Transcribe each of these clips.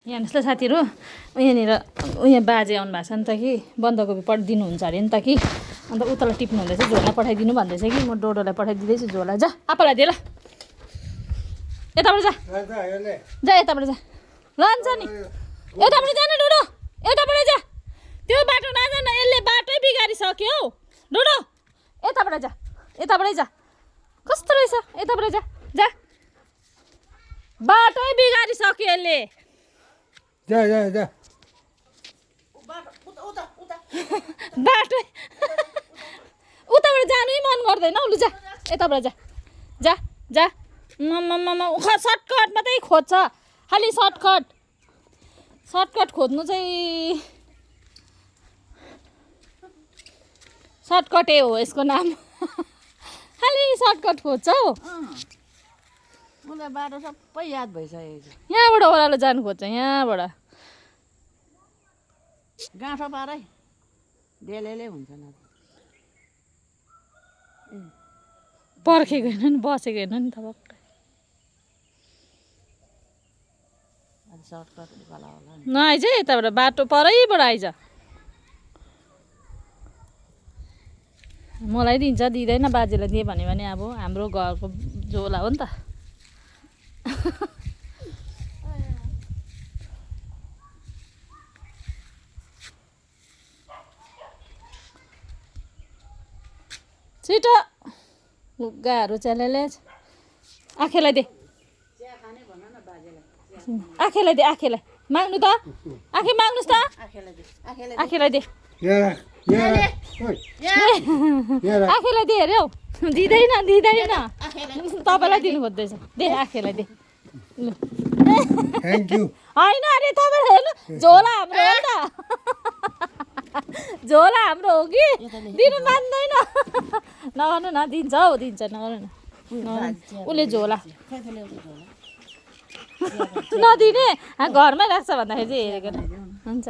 यहाँ हेर्नुहोस् ल साथीहरू यहाँनिर यहाँ बाजे आउनु भएको छ नि त कि बन्दकोपी दिनुहुन्छ अरे नि त कि अन्त उतालाई टिप्नु हुँदैछ झोला पठाइदिनु भन्दैछ कि म डोडोलाई पठाइदिँदैछु झोला जा आप्पालाई दे ल यताबाट जा जा यताबाट जा लान्छ नि यताबाट जा न डोडो यताबाट जा त्यो बाटो नजान यसले बाटै बिगारिसक्यो हौ डोडो यताबाट जा यताबाटै जा कस्तो रहेछ यताबाट जा जा बाटै बिगारिसक्यो यसले जा जा जा बाटो उताबाट जानै मन गर्दैन हौ लु जा यताबाट जा जा जा सर्टकट मात्रै खोज्छ खालि सर्टकट खोज्नु चाहिँ सर्टकटै हो यसको नाम खालि सर्टकट खोज्छ हौ मलाई बाटो सबै याद भइसकेको छ यहाँबाट ओह्रालो जानु खोज्छ यहाँबाट गाँठो पारै डेलेले हुन्छ न पर्खेको हेर्नु नि बसेको हेर्नु नि थपक्कै सर्टकट वाला होला नि नआइज यताबाट बाटो परैबाट आइज मलाई दिन्छ दिँदैन बाजेलाई दिएँ भने अब हाम्रो घरको झोला हो नि त छिटो लुगाहरू च्यालेले आखेलाई दे आखेलाई दे आखेलाई माग्नु त आखे माग्नुहोस् त आखेलाई दे आखेलाई दे अरे हौ दिँदैन तपाईँलाई दिनु खोज्दैछ दे आखेलाई दे लु थ्याङ्क यू होइन अरे तपाईँले हेर्नु झोला हाम्रो हो नि त झोला हाम्रो हो कि दिनु मान्दैन नगर्नु न दिन्छ हौ दिन्छ नगर्नु न उसले झोला नदिने घरमै राख्छ भन्दाखेरि चाहिँ हेरेको हुन्छ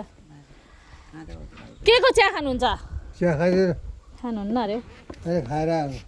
के को चिया खानुहुन्छ चिया खाँदैन खानुहुन्न अरे खाएर